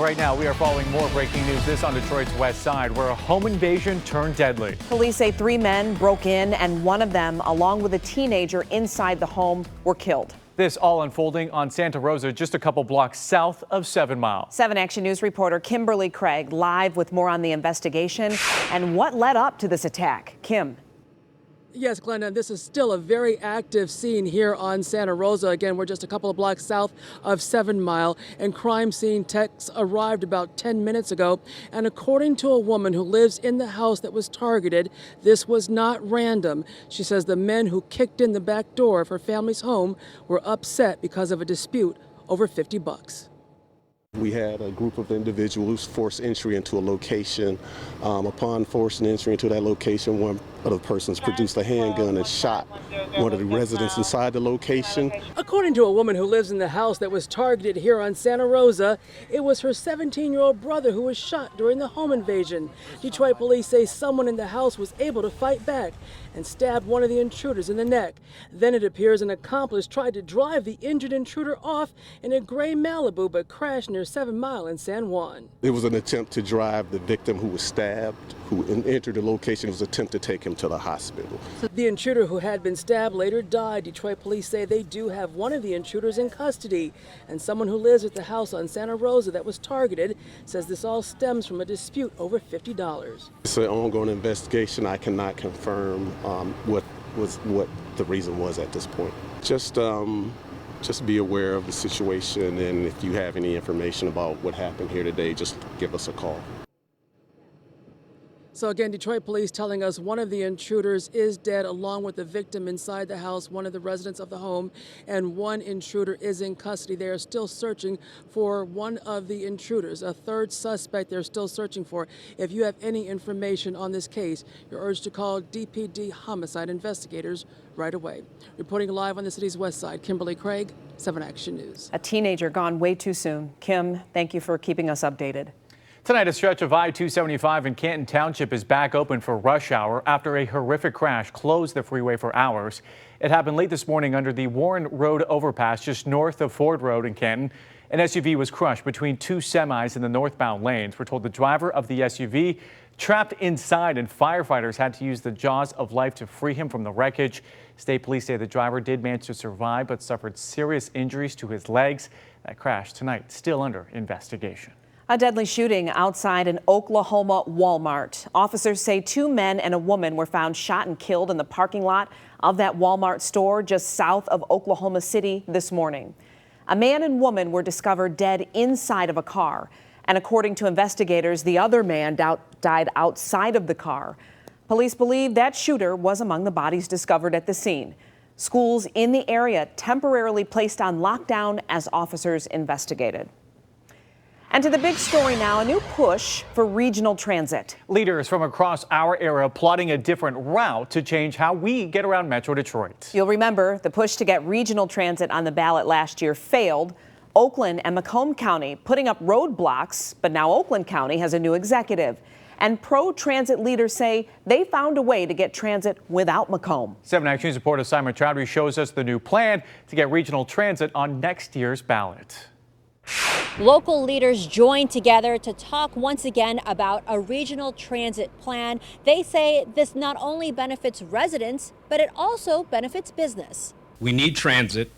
right now, we are following more breaking news. This on Detroit's west side, where a home invasion turned deadly. Police say 3 men broke in, and one of them, along with a teenager inside the home, were killed. This all unfolding on Santa Rosa, just a couple blocks south of 7 Mile. 7 Action News reporter Kimberly Craig live with more on the investigation and what led up to this attack. Kim. Yes, Glenda, this is still a very active scene here on Santa Rosa. Again, we're just a couple of blocks south of 7 Mile, and crime scene techs arrived about 10 minutes ago. And according to a woman who lives in the house that was targeted, this was not random. She says the men who kicked in the back door of her family's home were upset because of a dispute over $50. We had a group of individuals force entry into a location. Upon forcing entry into that location, one of the persons produced a handgun and shot one of the residents inside the location. According to a woman who lives in the house that was targeted here on Santa Rosa, it was her 17-year-old brother who was shot during the home invasion. Detroit police say someone in the house was able to fight back and stabbed one of the intruders in the neck. Then it appears an accomplice tried to drive the injured intruder off in a gray Malibu but crashed near 7 Mile in San Juan. It was an attempt to drive the victim who was stabbed, who entered the location. It was an attempt to take him to the hospital. The intruder who had been stabbed later died. Detroit police say they do have one of the intruders in custody. And someone who lives at the house on Santa Rosa that was targeted says this all stems from a dispute over $50. It's an ongoing investigation. I cannot confirm what the reason was at this point. Just be aware of the situation, and if you have any information about what happened here today, just give us a call. So again, Detroit police telling us one of the intruders is dead along with the victim inside the house, one of the residents of the home, and one intruder is in custody. They are still searching for one of the intruders, a third suspect they're still searching for. If you have any information on this case, you're urged to call DPD homicide investigators right away. Reporting live on the city's west side, Kimberly Craig, 7 Action News. A teenager gone way too soon. Kim, thank you for keeping us updated. Tonight, a stretch of I-275 in Canton Township is back open for rush hour after a horrific crash closed the freeway for hours. It happened late this morning under the Warren Road overpass just north of Ford Road in Canton. An SUV was crushed between 2 semis in the northbound lanes. We're told the driver of the SUV trapped inside, and firefighters had to use the jaws of life to free him from the wreckage. State police say the driver did manage to survive but suffered serious injuries to his legs. That crash tonight still under investigation. A deadly shooting outside an Oklahoma Walmart. Officers say 2 men and a woman were found shot and killed in the parking lot of that Walmart store just south of Oklahoma City this morning. A man and woman were discovered dead inside of a car. And according to investigators, the other man died outside of the car. Police believe that shooter was among the bodies discovered at the scene. Schools in the area temporarily placed on lockdown as officers investigated. And to the big story now, a new push for regional transit. Leaders from across our area plotting a different route to change how we get around Metro Detroit. You'll remember the push to get regional transit on the ballot last year failed. Oakland and Macomb County putting up roadblocks, but now Oakland County has a new executive. And pro-transit leaders say they found a way to get transit without Macomb. 7 Action News reporter Simon Chowdhury shows us the new plan to get regional transit on next year's ballot. Local leaders joined together to talk once again about a regional transit plan. They say this not only benefits residents, but it also benefits business. We need transit,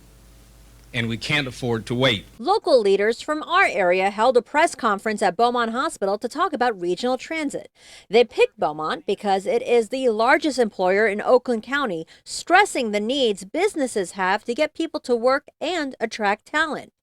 and we can't afford to wait. Local leaders from our area held a press conference at Beaumont Hospital to talk about regional transit. They picked Beaumont because it is the largest employer in Oakland County, stressing the needs businesses have to get people to work and attract talent.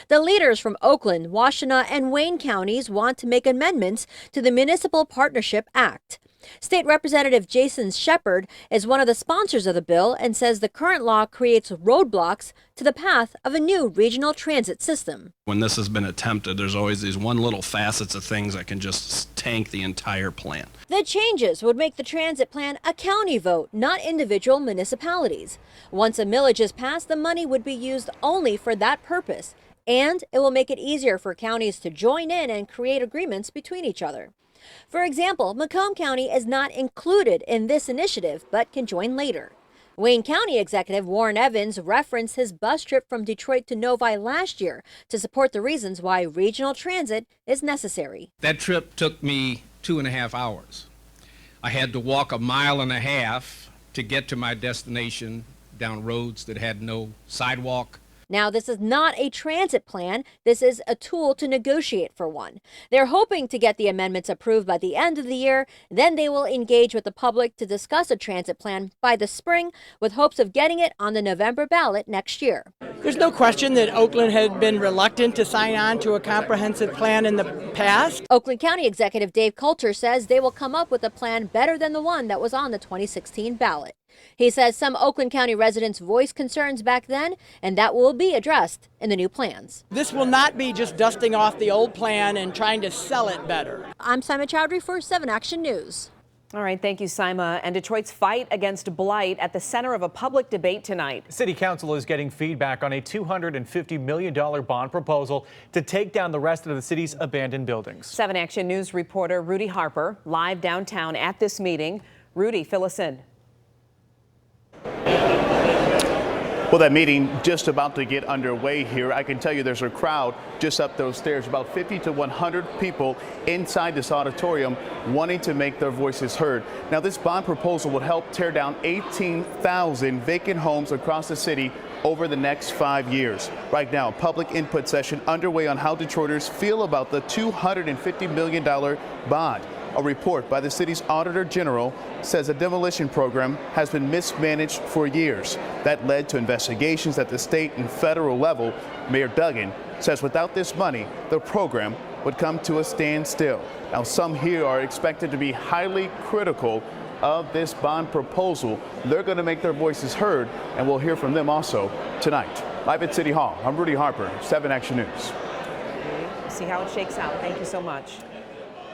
The leaders from Oakland, Washtenaw, and Wayne counties want to make amendments to the Municipal Partnership Act. State Representative Jason Shepard is one of the sponsors of the bill and says the current law creates roadblocks to the path of a new regional transit system. When this has been attempted, there's always these one little facets of things that can just tank the entire plan. The changes would make the transit plan a county vote, not individual municipalities. Once a millage is passed, the money would be used only for that purpose. And it will make it easier for counties to join in and create agreements between each other. For example, Macomb County is not included in this initiative, but can join later. Wayne County Executive Warren Evans referenced his bus trip from Detroit to Novi last year to support the reasons why regional transit is necessary. That trip took me 2.5 hours. I had to walk 1.5 miles to get to my destination down roads that had no sidewalk. Now, this is not a transit plan. This is a tool to negotiate for one. They're hoping to get the amendments approved by the end of the year. Then they will engage with the public to discuss a transit plan by the spring, with hopes of getting it on the November ballot next year. There's no question that Oakland had been reluctant to sign on to a comprehensive plan in the past. Oakland County Executive Dave Coulter says they will come up with a plan better than the one that was on the 2016 ballot. He says some Oakland County residents voiced concerns back then, and that will be addressed in the new plans. This will not be just dusting off the old plan and trying to sell it better. I'm Sima Chowdhury for 7 Action News. All right, thank you, Sima. And Detroit's fight against blight at the center of a public debate tonight. City Council is getting feedback on a $250 million bond proposal to take down the rest of the city's abandoned buildings. 7 Action News reporter Rudy Harper live downtown at this meeting. Rudy, fill us in. Well, that meeting just about to get underway here. I can tell you there's a crowd just up those stairs, about 50 to 100 people inside this auditorium wanting to make their voices heard. Now, this bond proposal would help tear down 18,000 vacant homes across the city over the next 5 years. Right now, a public input session underway on how Detroiters feel about the $250 million bond. A report by the city's Auditor General says a demolition program has been mismanaged for years. That led to investigations at the state and federal level. Mayor Duggan says without this money, the program would come to a standstill. Now, some here are expected to be highly critical of this bond proposal. They're going to make their voices heard, and we'll hear from them also tonight. Live at City Hall, I'm Rudy Harper, 7 Action News. See how it shakes out. Thank you so much.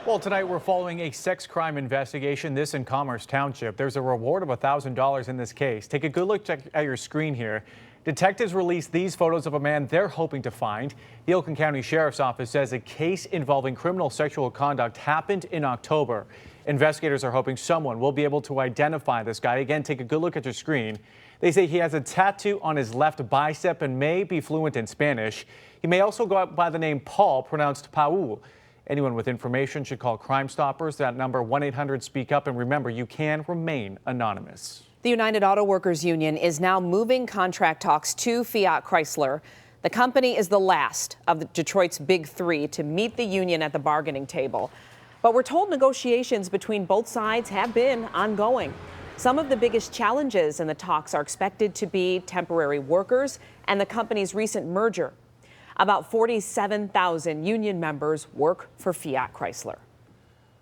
Well, tonight we're following a sex crime investigation, this in Commerce Township. There's a reward of $1,000 in this case. Take a good look at your screen here. Detectives released these photos of a man they're hoping to find. The Oakland County Sheriff's Office says a case involving criminal sexual conduct happened in October. Investigators are hoping someone will be able to identify this guy. Again, take a good look at your screen. They say he has a tattoo on his left bicep and may be fluent in Spanish. He may also go by the name Paul, pronounced Paul. Anyone with information should call Crime Stoppers. That number, 1-800-SPEAK-UP. And remember, you can remain anonymous. The United Auto Workers Union is now moving contract talks to Fiat Chrysler. The company is the last of Detroit's big three to meet the union at the bargaining table. But we're told negotiations between both sides have been ongoing. Some of the biggest challenges in the talks are expected to be temporary workers and the company's recent merger. About 47,000 union members work for Fiat Chrysler.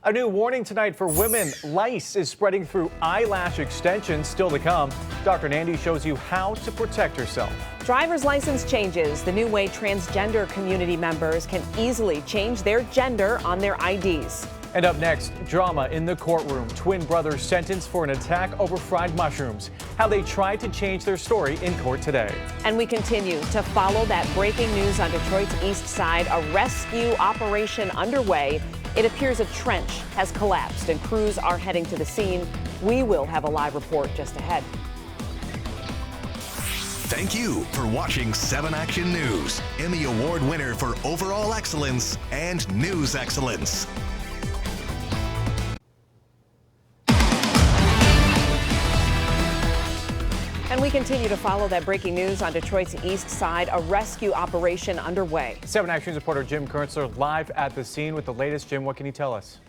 A new warning tonight for women. Lice is spreading through eyelash extensions. Still to come. Dr. Nandy shows you how to protect yourself. Driver's license changes. The new way transgender community members can easily change their gender on their IDs. And up next, drama in the courtroom. Twin brothers sentenced for an attack over fried mushrooms. How they tried to change their story in court today. And we continue to follow that breaking news on Detroit's east side. A rescue operation underway. It appears a trench has collapsed and crews are heading to the scene. We will have a live report just ahead. Thank you for watching 7 Action News, Emmy Award winner for overall excellence and news excellence. And we continue to follow that breaking news on Detroit's east side. A rescue operation underway. 7 Action reporter Jim Kurtzler live at the scene with the latest. Jim, what can you tell us?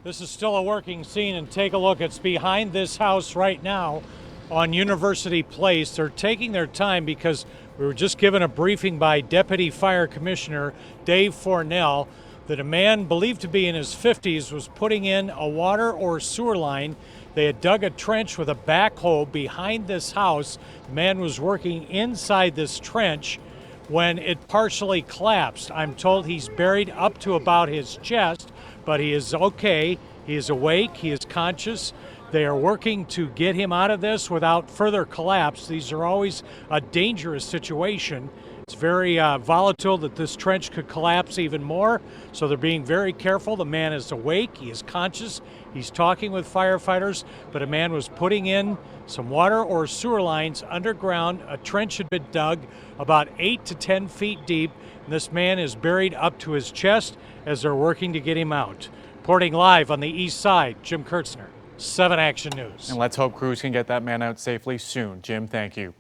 This is still a working scene, and take a look. It's behind this house right now on University Place. They're taking their time because we were just given a briefing by Deputy Fire Commissioner Dave Fornell that a man believed to be in his 50s was putting in a water or sewer line. They had dug a trench with a backhoe behind this house. The man was working inside this trench when it partially collapsed. I'm told he's buried up to about his chest, but he is okay. He is awake. He is conscious. They are working to get him out of this without further collapse. These are always a dangerous situation. It's very volatile that this trench could collapse even more, so they're being very careful. The man is awake, he is conscious, he's talking with firefighters, but a man was putting in some water or sewer lines underground. A trench had been dug about 8 to 10 feet deep, and this man is buried up to his chest as they're working to get him out. Reporting live on the east side, Jim Kurtzner, 7 Action News. And let's hope crews can get that man out safely soon. Jim, thank you.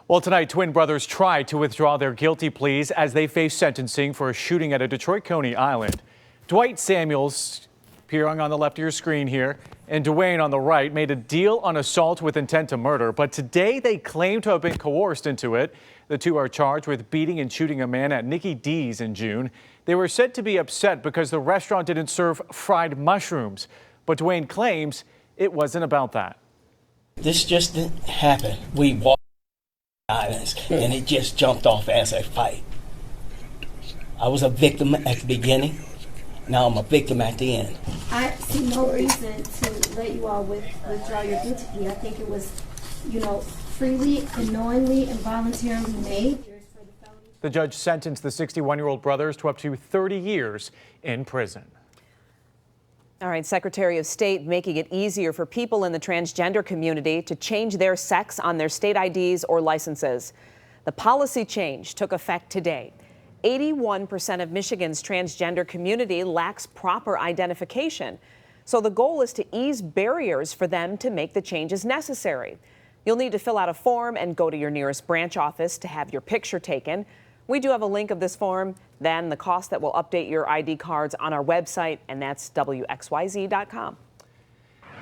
Well, tonight, twin brothers tried to withdraw their guilty pleas as they face sentencing for a shooting at a Detroit Coney island. Dwight Samuels, appearing on the left of your screen here, and Dwayne on the right, made a deal on assault with intent to murder, but today they claim to have been coerced into it. The two are charged with beating and shooting a man at Nikki D's in June. They were said to be upset because the restaurant didn't serve fried mushrooms, but Dwayne claims it wasn't about that. This just didn't happen. We walked islands and it just jumped off as a fight. I was a victim at the beginning. Now I'm a victim at the end. I see no reason to let you all withdraw your guilty plea. I think it was, freely and knowingly and voluntarily made. The judge sentenced the 61-year-old brothers to up to 30 years in prison. All right, Secretary of State making it easier for people in the transgender community to change their sex on their state IDs or licenses. The policy change took effect today. 81% of Michigan's transgender community lacks proper identification. So the goal is to ease barriers for them to make the changes necessary. You'll need to fill out a form and go to your nearest branch office to have your picture taken. We do have a link of this form, then the cost that will update your ID cards on our website, and that's WXYZ.com.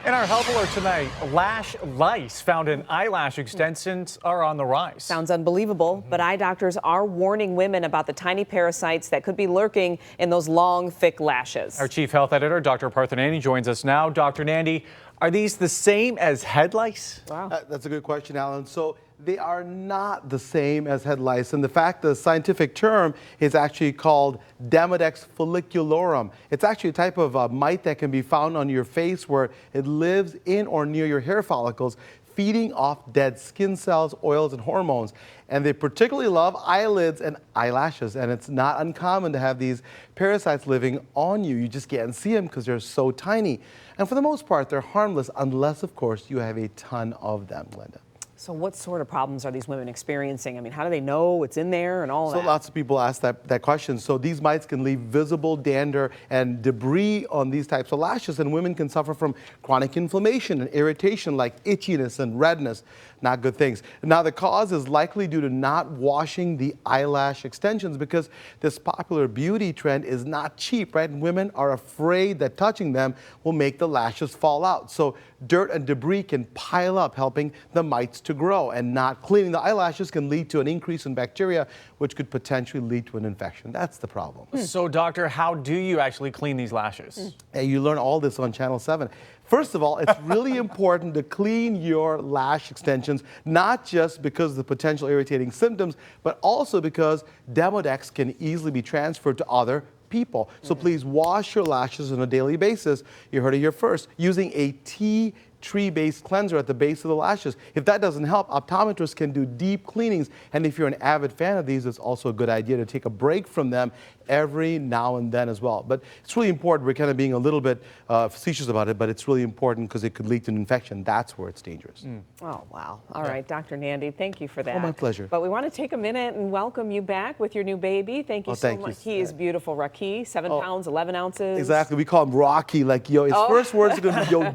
In our health alert tonight, lash lice found in eyelash extensions are on the rise. Sounds unbelievable, but eye doctors are warning women about the tiny parasites that could be lurking in those long, thick lashes. Our chief health editor, Dr. Partha Nandi, joins us now. Dr. Nandi, are these the same as head lice? Wow. That's a good question, Alan. So they are not the same as head lice. And the fact the scientific term is actually called Demodex follicularum. It's actually a type of mite that can be found on your face where it lives in or near your hair follicles, feeding off dead skin cells, oils, and hormones. And they particularly love eyelids and eyelashes. And it's not uncommon to have these parasites living on you. You just can't see them because they're so tiny. And for the most part, they're harmless unless, of course, you have a ton of them, Glenda. So what sort of problems are these women experiencing? I mean, how do they know it's in there and all that? So lots of people ask that question. So these mites can leave visible dander and debris on these types of lashes, and women can suffer from chronic inflammation and irritation like itchiness and redness. Not good things. Now, the cause is likely due to not washing the eyelash extensions because this popular beauty trend is not cheap, right? And women are afraid that touching them will make the lashes fall out. So dirt and debris can pile up, helping the mites to grow. And not cleaning the eyelashes can lead to an increase in bacteria, which could potentially lead to an infection. That's the problem. So, doctor, how do you actually clean these lashes? Hey, you learn all this on Channel 7. First of all, it's really important to clean your lash extensions, not just because of the potential irritating symptoms, but also because Demodex can easily be transferred to other people. So please wash your lashes on a daily basis. You heard it here first, using a tea tree-based cleanser at the base of the lashes. If that doesn't help, optometrists can do deep cleanings. And if you're an avid fan of these, it's also a good idea to take a break from them every now and then as well. But it's really important. We're kind of being a little bit facetious about it, but it's really important because it could lead to an infection. That's where it's dangerous. Oh, wow. All right, Dr. Nandi, thank you for that. Oh, my pleasure. But we want to take a minute and welcome you back with your new baby. Thank you so much. He is beautiful. Raki, 7 pounds, 11 ounces. Exactly. We call him Rocky. Like, yo, his first words are going to be, yo, dad.